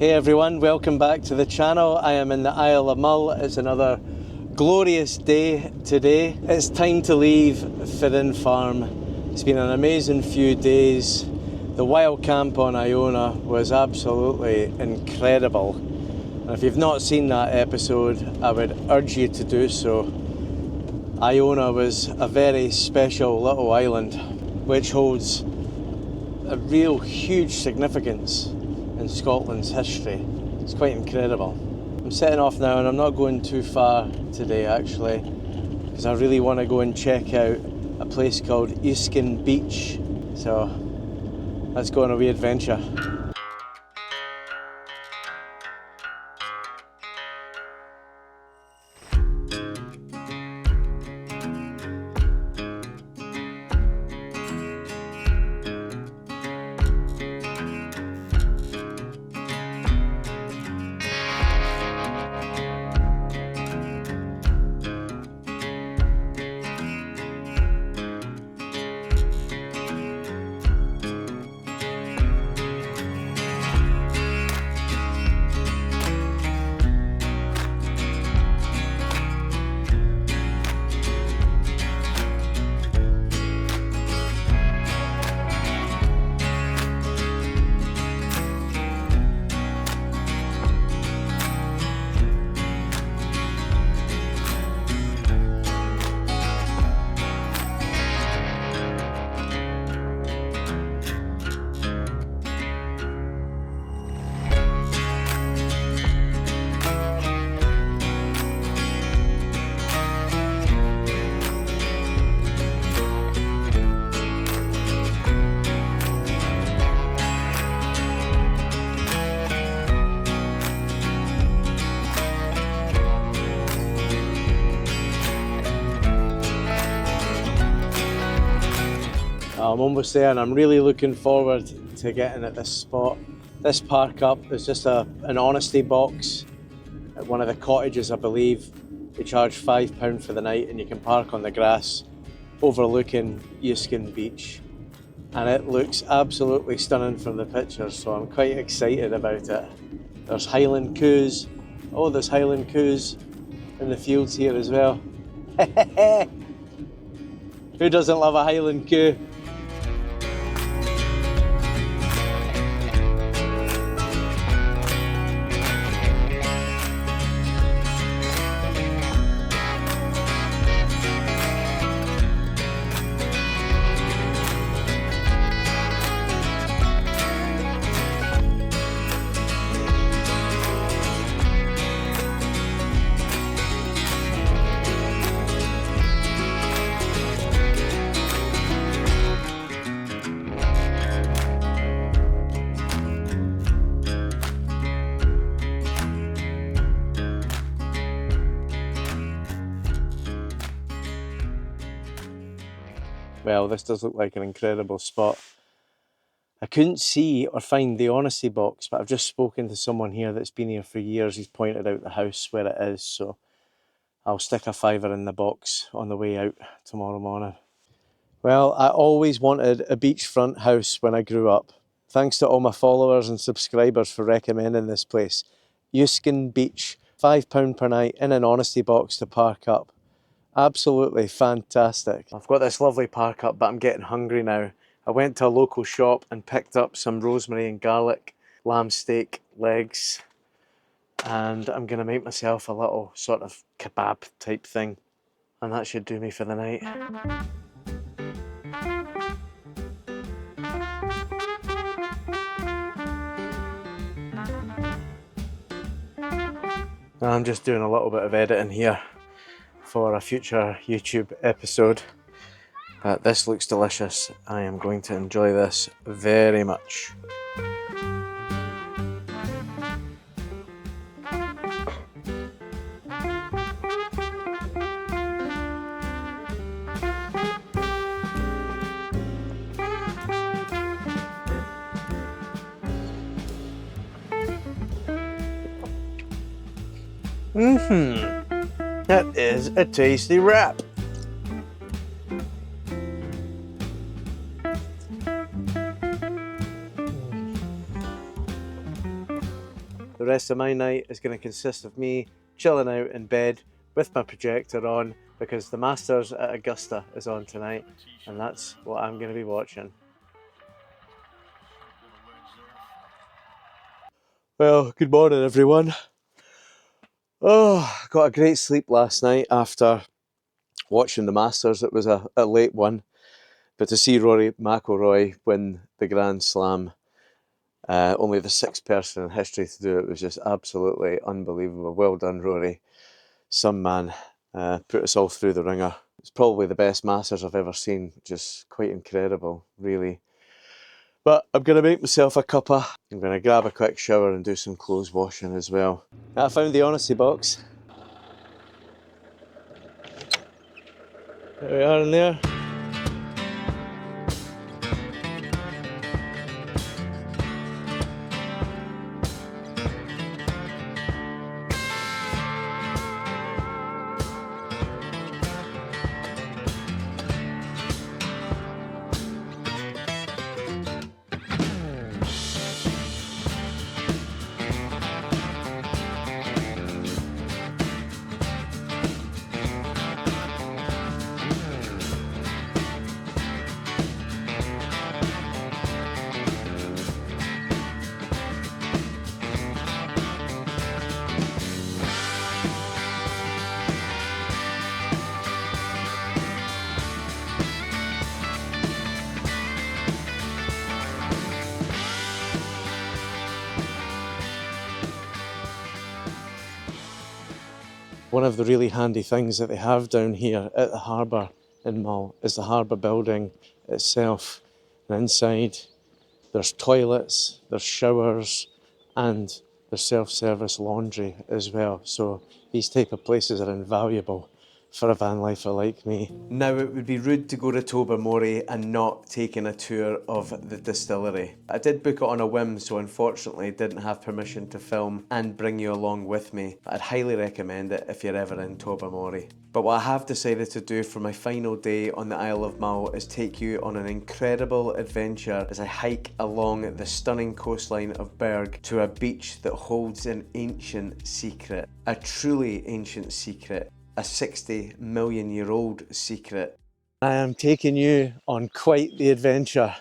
Hey everyone, welcome back to the channel. I am in the Isle of Mull. It's another glorious day today. It's time to leave Fidden Farm. It's been an amazing few days. The wild camp on Iona was absolutely incredible. And if you've not seen that episode, I would urge you to do so. Iona was a very special little island which holds a real huge significance in Scotland's history. It's quite incredible. I'm setting off now and I'm not going too far today actually, because I really want to go and check out a place called Uisken Beach. So let's go on a wee adventure. I'm almost there and I'm really looking forward to getting at this spot. This park up is just an honesty box at one of the cottages, I believe. They charge £5 for the night and you can park on the grass overlooking Uisken Beach. And it looks absolutely stunning from the pictures, so I'm quite excited about it. There's Highland coos. Oh, there's Highland coos in the fields here as well. Who doesn't love a Highland coo? Well, this does look like an incredible spot. I couldn't see or find the honesty box, but I've just spoken to someone here that's been here for years. He's pointed out the house where it is, so I'll stick a fiver in the box on the way out tomorrow morning. Well, I always wanted a beachfront house when I grew up. Thanks to all my followers and subscribers for recommending this place. Yuskin Beach, £5 per night in an honesty box to park up. Absolutely fantastic. I've got this lovely park up, but I'm getting hungry now. I went to a local shop and picked up some rosemary and garlic lamb steak legs, and I'm going to make myself a little sort of kebab type thing, and that should do me for the night. I'm just doing a little bit of editing here for a future YouTube episode, but this looks delicious. I am going to enjoy this very much. That is a tasty wrap. rest of my night is going to consist of me chilling out in bed with my projector on, because the Masters at Augusta is on tonight, and that's what I'm going to be watching. Well, good morning everyone. Oh, got a great sleep last night after watching the Masters. It was a late one, but to see Rory McIlroy win the Grand Slam, only the sixth person in history to do it, was just absolutely unbelievable. Well done, Rory. Some man put us all through the ringer. It's probably the best Masters I've ever seen. Just quite incredible, really. But I'm going to make myself a cuppa. I'm going to grab a quick shower and do some clothes washing as well. I found the honesty box. There we are in there. One of the really handy things that they have down here at the harbour in Mull is the harbour building itself. And inside there's toilets, there's showers, and there's self-service laundry as well. So these type of places are invaluable for a van lifer like me. Now, it would be rude to go to Tobermory and not taking a tour of the distillery. I did book it on a whim, so unfortunately didn't have permission to film and bring you along with me. I'd highly recommend it if you're ever in Tobermory. But what I have decided to do for my final day on the Isle of Mull is take you on an incredible adventure as I hike along the stunning coastline of Burg to a beach that holds an ancient secret. A truly ancient secret. A 60-million-year-old secret. I am taking you on quite the adventure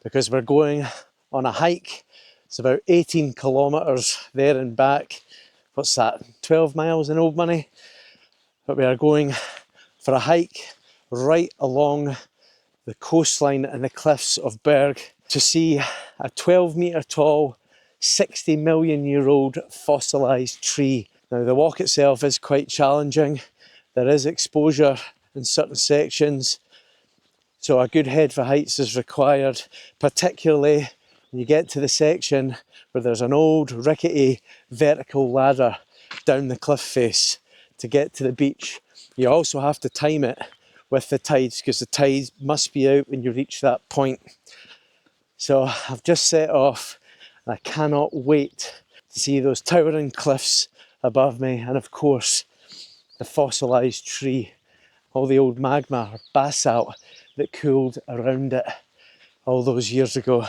because we're going on a hike. It's about 18 kilometres there and back. What's that, 12 miles in old money? But we are going for a hike right along the coastline and the cliffs of Burg to see a 12-metre tall, 60-million-year-old fossilised tree. Now, the walk itself is quite challenging. There is exposure in certain sections, so a good head for heights is required, particularly when you get to the section where there's an old rickety vertical ladder down the cliff face to get to the beach. You also have to time it with the tides, because the tides must be out when you reach that point. So I've just set off and I cannot wait to see those towering cliffs above me, and of course the fossilised tree, all the old magma or basalt that cooled around it all those years ago.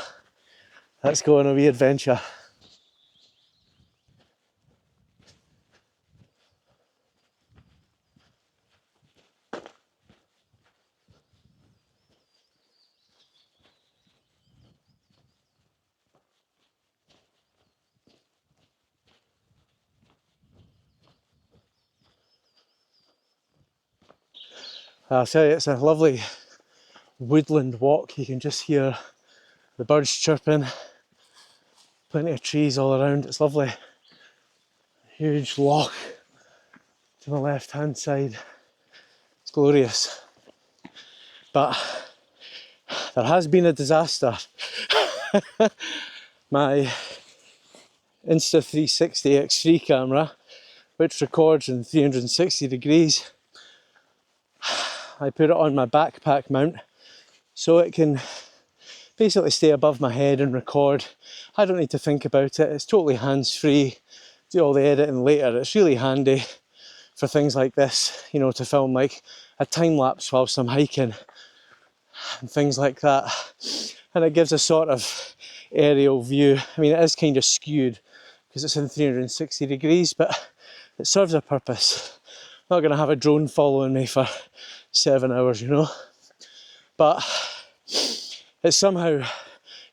Let's go on a wee adventure. I'll tell you, it's a lovely woodland walk. You can just hear the birds chirping, plenty of trees all around. It's lovely. Huge loch to the left hand side. It's glorious. But there has been a disaster. My Insta360 X3 camera, which records in 360 degrees, I put it on my backpack mount so it can basically stay above my head and record. I don't need to think about it. It's totally hands-free. Do all the editing later. It's really handy for things like this, you know, to film like a time lapse whilst I'm hiking and things like that. And it gives a sort of aerial view. I mean, it is kind of skewed because it's in 360 degrees, but it serves a purpose. I'm not going to have a drone following me for 7 hours, you know. But it somehow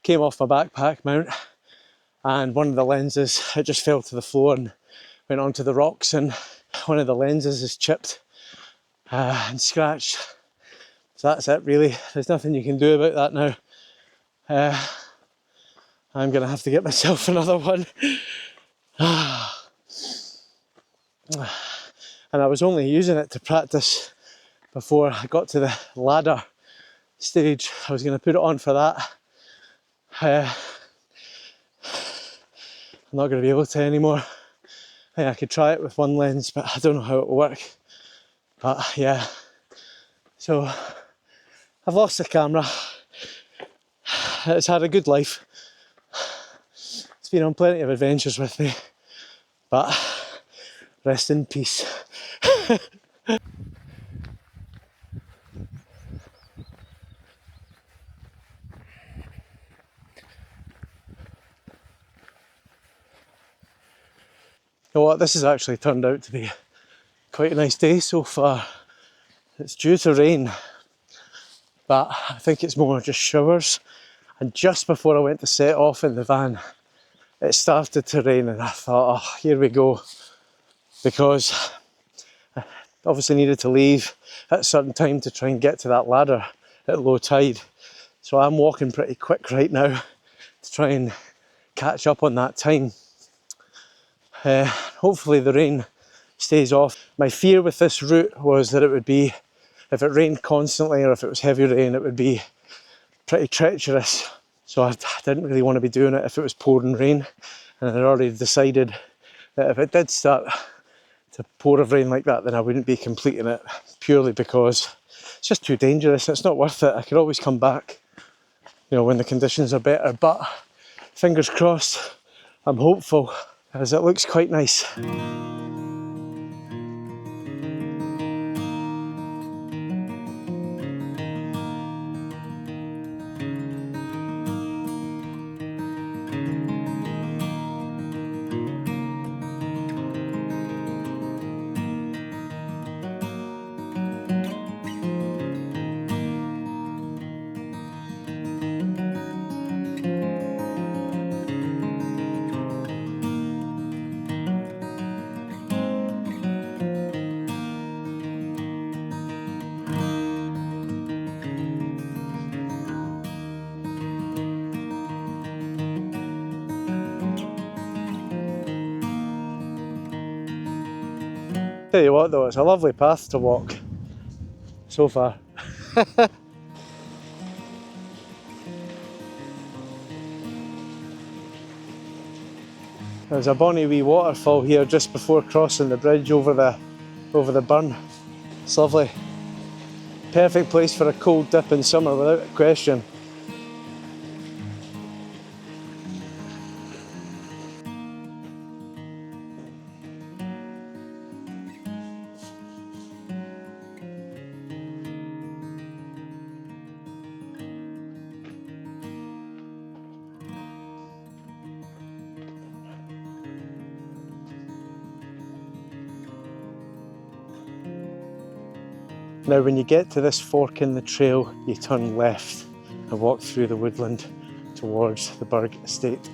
came off my backpack mount, and one of the lenses, it just fell to the floor and went onto the rocks, and one of the lenses is chipped and scratched. So that's it really. There's nothing you can do about that now. I'm going to have to get myself another one. And I was only using it to practice before I got to the ladder stage. I was going to put it on for that. I'm not going to be able to anymore. I could try it with one lens, but I don't know how it will work. But yeah, so I've lost the camera. It's had a good life. It's been on plenty of adventures with me, but rest in peace. You know what, this has actually turned out to be quite a nice day so far. It's due to rain, but I think it's more just showers. And just before I went to set off in the van, it started to rain, and I thought, oh, here we go. Because I obviously needed to leave at a certain time to try and get to that ladder at low tide. So I'm walking pretty quick right now to try and catch up on that time. Hopefully the rain stays off. My fear with this route was that it would be, if it rained constantly or if it was heavy rain, it would be pretty treacherous. So I didn't really want to be doing it if it was pouring rain. And I'd already decided that if it did start to pour of rain like that, then I wouldn't be completing it, purely because it's just too dangerous. It's not worth it. I could always come back, you know, when the conditions are better. But fingers crossed, I'm hopeful, as it looks quite nice. Tell you what though, it's a lovely path to walk so far. There's a bonny wee waterfall here just before crossing the bridge over the burn. It's lovely. Perfect place for a cold dip in summer without a question. Now when you get to this fork in the trail, you turn left and walk through the woodland towards the Burg estate.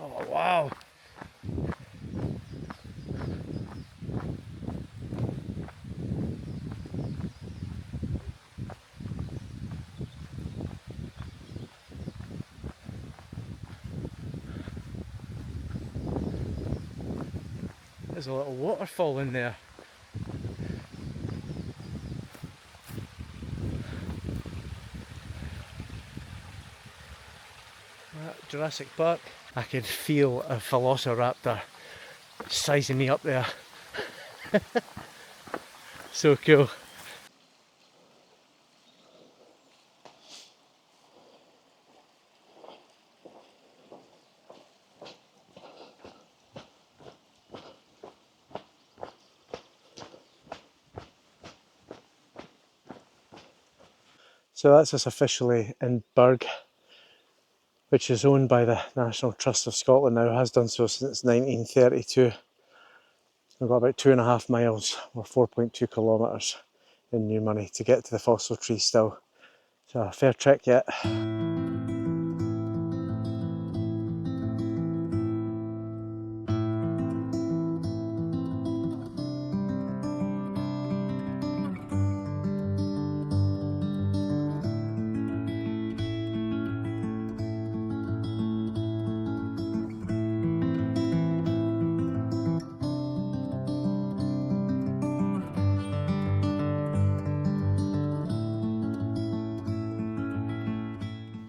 Oh wow! There's a little waterfall in there. Jurassic Park. I could feel a velociraptor sizing me up there. So cool. So that's us officially in Burg, which is owned by the National Trust of Scotland now, has done so since 1932. We've got about 2.5 miles, or 4.2 kilometres in new money to get to the fossil tree still. So a fair trek yet.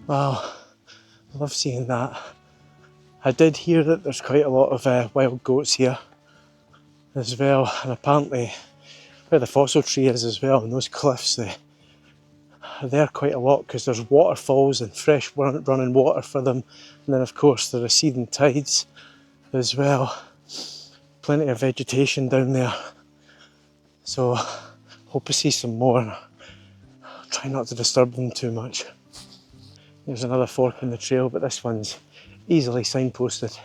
Wow, I love seeing that. I did hear that there's quite a lot of wild goats here as well, and apparently where the fossil tree is as well, and those cliffs, they are there quite a lot because there's waterfalls and fresh running water for them, and then of course the receding tides as well. Plenty of vegetation down there, so hope to see some more. Try not to disturb them too much. There's another fork in the trail, but this one's easily signposted.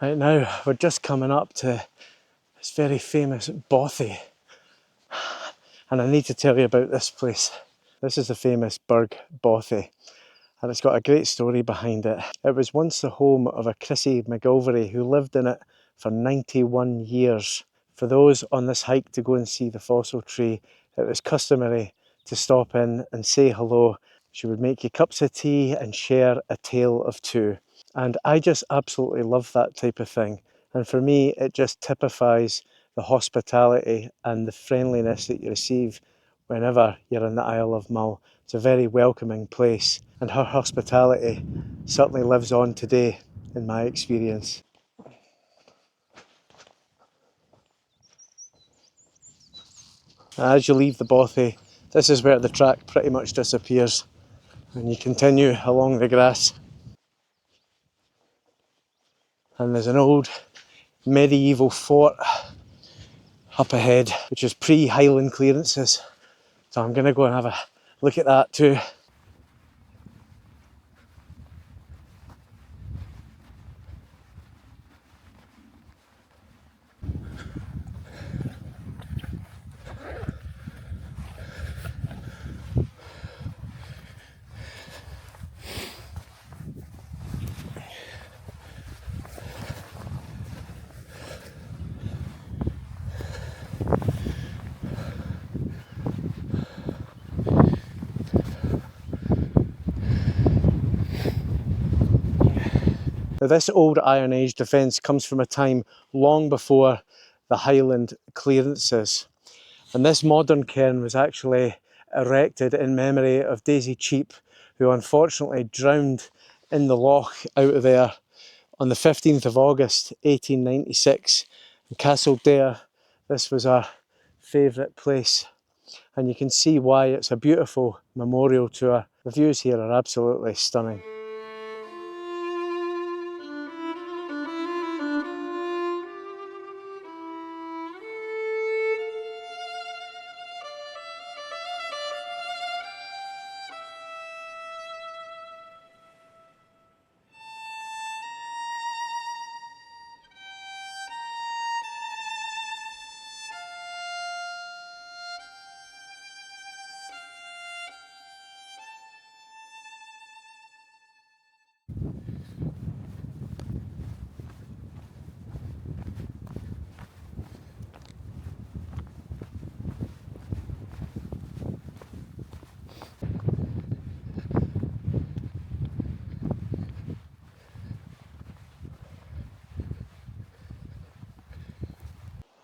Right now, we're just coming up to this very famous bothy, and I need to tell you about this place. This is the famous Burg bothy, and it's got a great story behind it. It was once the home of a Chrissy McGilvery who lived in it for 91 years. For those on this hike to go and see the fossil tree, it was customary to stop in and say hello. She would make you cups of tea and share a tale of two. And I just absolutely love that type of thing. And for me, it just typifies the hospitality and the friendliness that you receive whenever you're in the Isle of Mull. It's a very welcoming place, and her hospitality certainly lives on today in my experience. As you leave the bothy, this is where the track pretty much disappears, and you continue along the grass. And there's an old medieval fort up ahead, which is pre-Highland clearances. So I'm going to go and have a look at that too. Now, this old Iron Age defence comes from a time long before the Highland clearances. And this modern cairn was actually erected in memory of Daisy Cheap, who unfortunately drowned in the loch out of there on the 15th of August 1896. In Castledare, this was our favourite place, and you can see why. It's a beautiful memorial to her. The views here are absolutely stunning.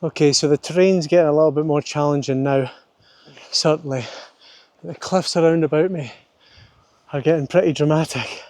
Okay, so the terrain's getting a little bit more challenging now, certainly. The cliffs around about me are getting pretty dramatic.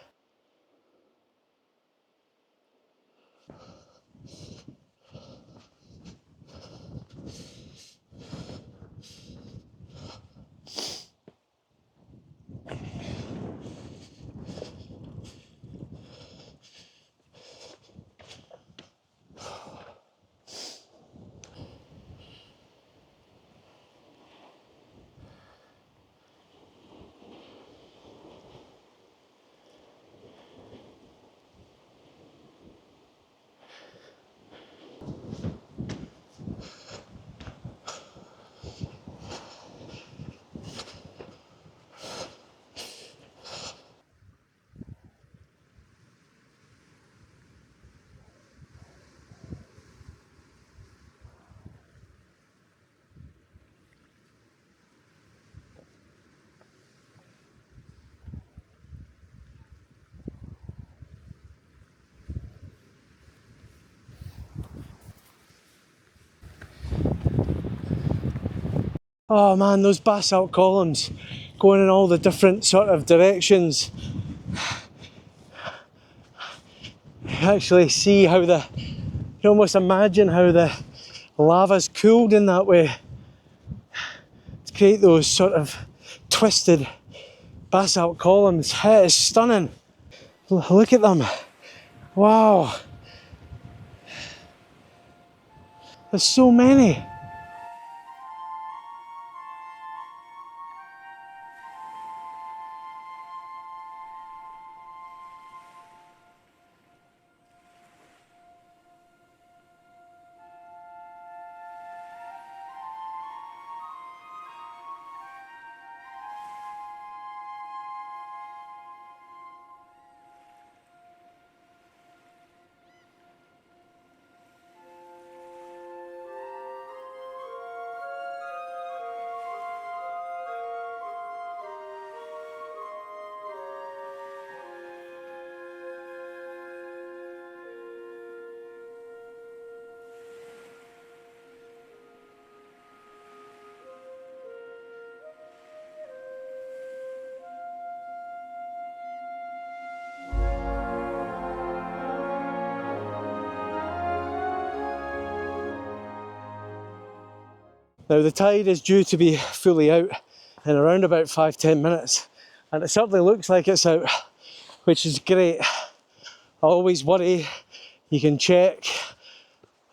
Oh man, those basalt columns going in all the different sort of directions. You actually see how you almost imagine how the lava's cooled in that way to create those sort of twisted basalt columns. It is stunning. Look at them. Wow. There's so many. Now the tide is due to be fully out in around about 5-10 minutes, and it certainly looks like it's out, which is great. I always worry, you can check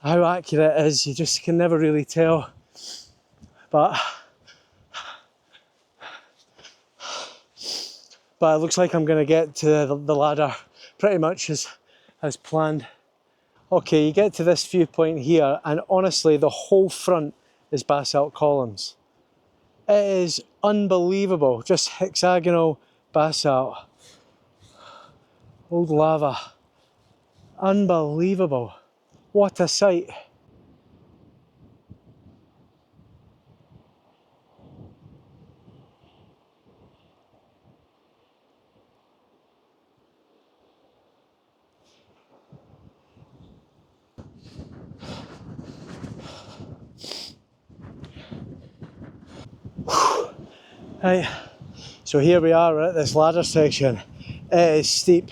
how accurate it is, you just can never really tell. But it looks like I'm going to get to the ladder pretty much as planned. Okay, you get to this viewpoint here, and honestly the whole front is basalt columns. It is unbelievable, just hexagonal basalt. Old lava. Unbelievable. What a sight. Right, so here we are at this ladder section. It is steep.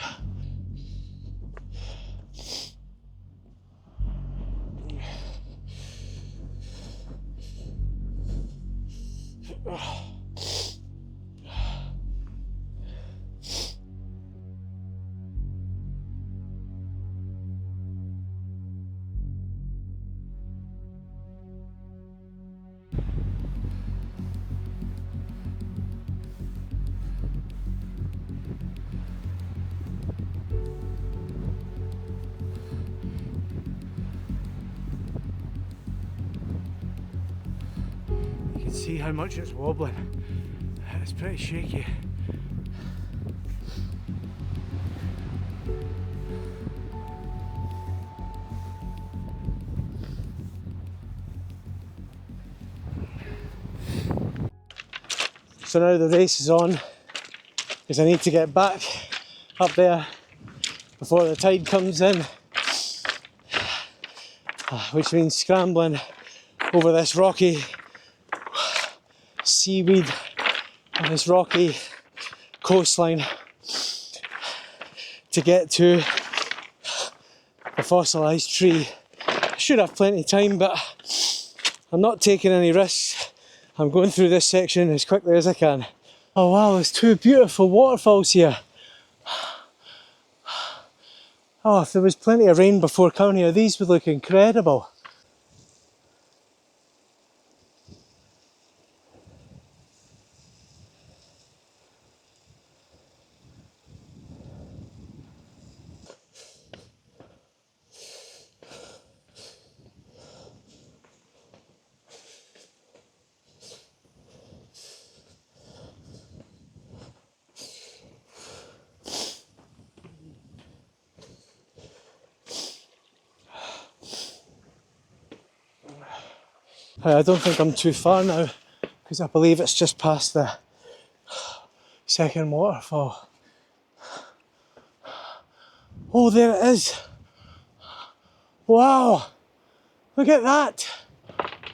You can see how much it's wobbling. It's pretty shaky. So now the race is on, because I need to get back up there before the tide comes in, which means scrambling over this rocky seaweed and this rocky coastline to get to the fossilised tree. I should have plenty of time, but I'm not taking any risks. I'm going through this section as quickly as I can. Oh wow, there's two beautiful waterfalls here. Oh, if there was plenty of rain before coming here, these would look incredible. I don't think I'm too far now, because I believe it's just past the second waterfall. Oh, there it is. Wow, look at that.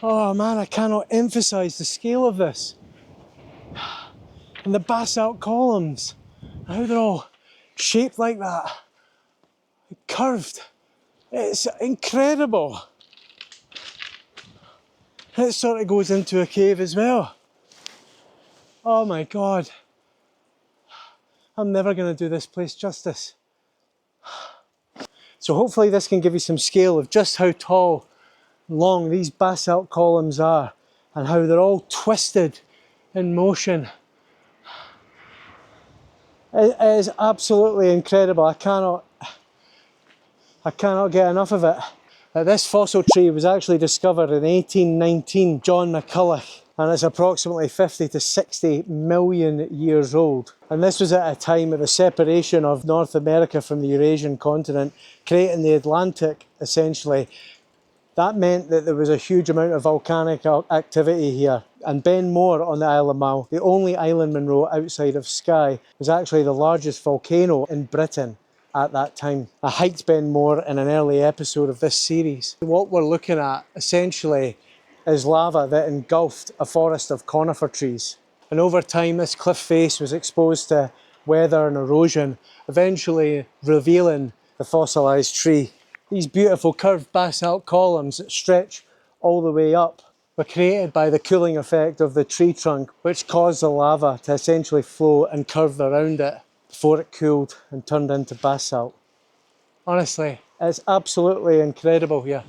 Oh man, I cannot emphasise the scale of this. And the basalt columns, how they're all shaped like that, curved. It's incredible. It sort of goes into a cave as well. Oh my God. I'm never going to do this place justice. So hopefully this can give you some scale of just how tall and long these basalt columns are and how they're all twisted in motion. It is absolutely incredible. I cannot get enough of it. This fossil tree was actually discovered in 1819, John McCulloch, and it's approximately 50 to 60 million years old. And this was at a time of the separation of North America from the Eurasian continent, creating the Atlantic, essentially. That meant that there was a huge amount of volcanic activity here. And Ben More on the Isle of Mull, the only island Munro outside of Skye, was actually the largest volcano in Britain at that time. I hiked Ben More in an early episode of this series. What we're looking at essentially is lava that engulfed a forest of conifer trees. And over time this cliff face was exposed to weather and erosion, eventually revealing the fossilised tree. These beautiful curved basalt columns that stretch all the way up were created by the cooling effect of the tree trunk, which caused the lava to essentially flow and curve around it before it cooled and turned into basalt. Honestly, it's absolutely incredible here.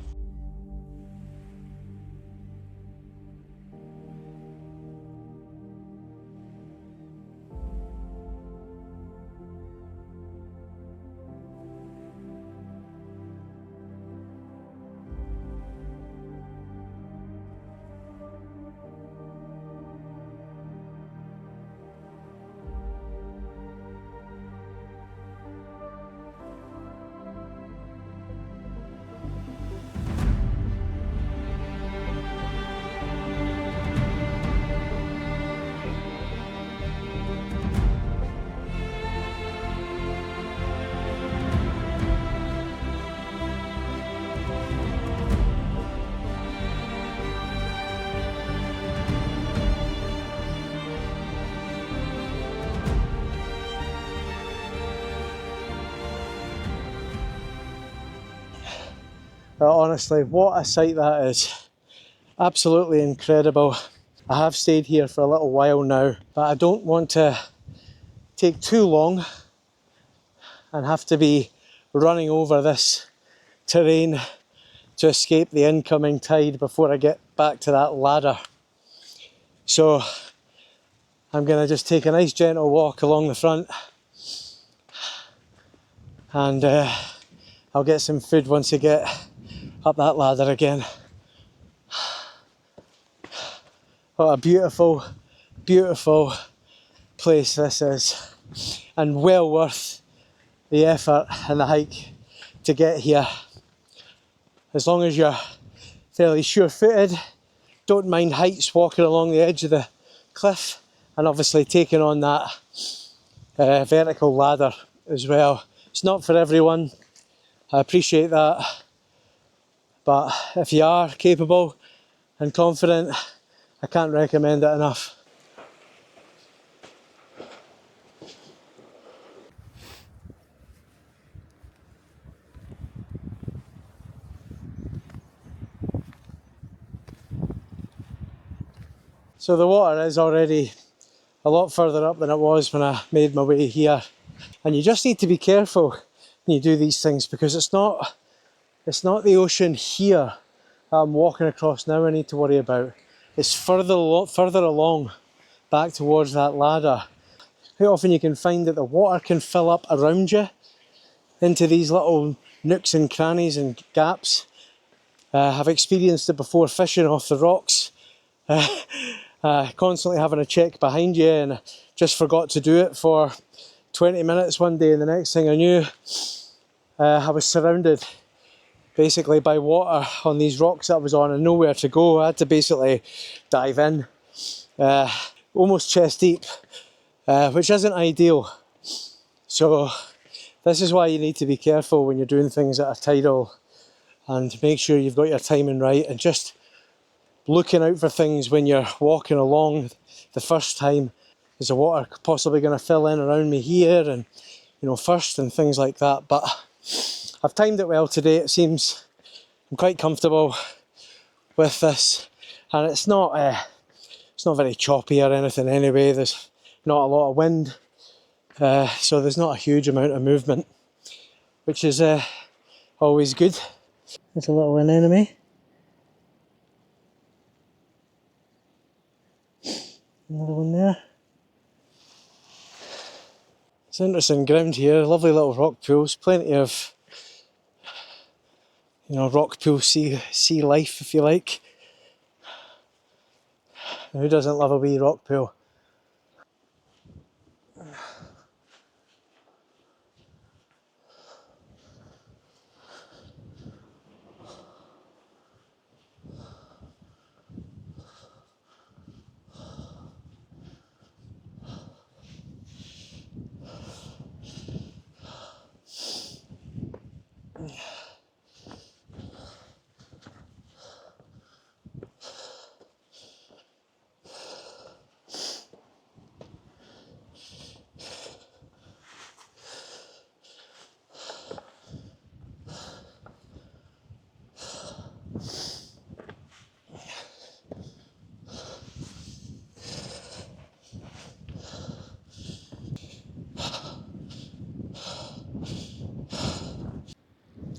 But honestly, what a sight that is. Absolutely incredible. I have stayed here for a little while now, but I don't want to take too long and have to be running over this terrain to escape the incoming tide before I get back to that ladder. So I'm going to just take a nice gentle walk along the front, and I'll get some food once I get up that ladder again. What a beautiful, beautiful place this is, and well worth the effort and the hike to get here. As long as you're fairly sure-footed, don't mind heights, walking along the edge of the cliff, and obviously taking on that vertical ladder as well. It's not for everyone, I appreciate that, but if you are capable and confident, I can't recommend it enough. So the water is already a lot further up than it was when I made my way here. And you just need to be careful when you do these things, because it's not the ocean here that I'm walking across now I need to worry about. It's further along back towards that ladder. Quite often you can find that the water can fill up around you into these little nooks and crannies and gaps. I've experienced it before fishing off the rocks. Constantly having a check behind you, and just forgot to do it for 20 minutes one day, and the next thing I knew I was surrounded basically by water on these rocks that I was on and nowhere to go. I had to basically dive in, almost chest deep, which isn't ideal. So this is why you need to be careful when you're doing things that are tidal, and make sure you've got your timing right, and just looking out for things when you're walking along the first time. Is the water possibly going to fill in around me here, and first, and things like that. But I've timed it well today. It seems I'm quite comfortable with this, and it's not very choppy or anything anyway. There's not a lot of wind, so there's not a huge amount of movement, which is always good. There's a little anemone. Another one there. It's interesting ground here, lovely little rock pools, plenty of rock pool sea life, if you like. Who doesn't love a wee rock pool?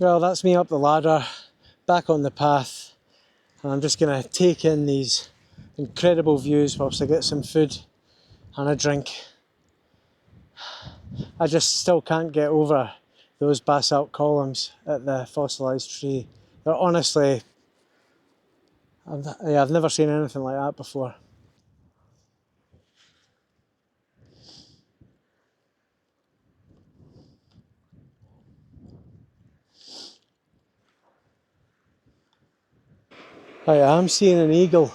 Well, that's me up the ladder, back on the path, and I'm just going to take in these incredible views whilst I get some food and a drink. I just still can't get over those basalt columns at the fossilized tree. They're honestly, I've never seen anything like that before. I am seeing an eagle,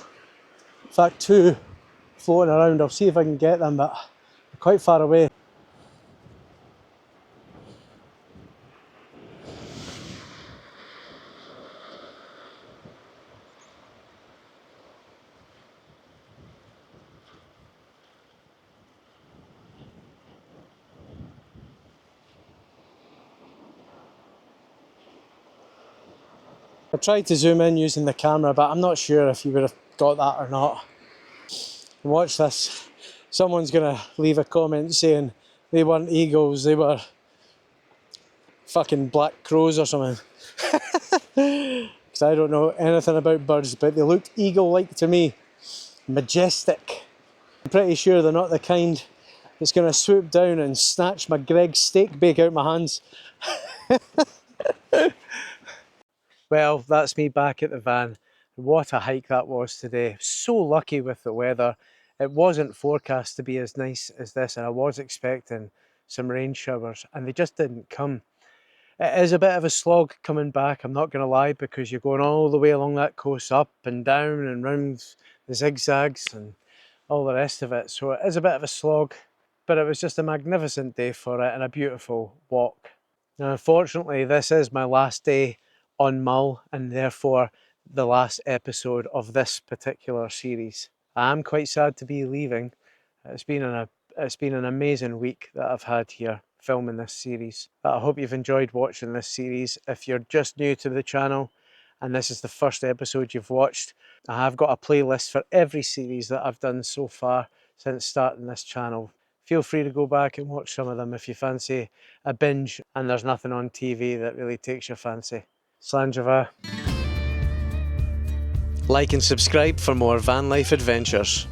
in fact 2 floating around. I'll see if I can get them, but they're quite far away. I tried to zoom in using the camera, but I'm not sure if you would have got that or not. Watch this. Someone's gonna leave a comment saying they weren't eagles, they were fucking black crows or something. Because I don't know anything about birds, but they looked eagle-like to me. Majestic. I'm pretty sure they're not the kind that's gonna swoop down and snatch my Greg's steak bake out my hands. Well, that's me back at the van. What a hike that was today. So lucky with the weather. It wasn't forecast to be as nice as this, and I was expecting some rain showers, and they just didn't come. It is a bit of a slog coming back, I'm not going to lie, because you're going all the way along that coast, up and down and round the zigzags and all the rest of it. So it is a bit of a slog, but it was just a magnificent day for it and a beautiful walk. Now, unfortunately, this is my last day on Mull, and therefore the last episode of this particular series. I am quite sad to be leaving. It's been an amazing week that I've had here filming this series. I hope you've enjoyed watching this series. If you're just new to the channel and this is the first episode you've watched, I have got a playlist for every series that I've done so far since starting this channel. Feel free to go back and watch some of them if you fancy a binge and there's nothing on TV that really takes your fancy. Slàinte mhath. Like and subscribe for more van life adventures.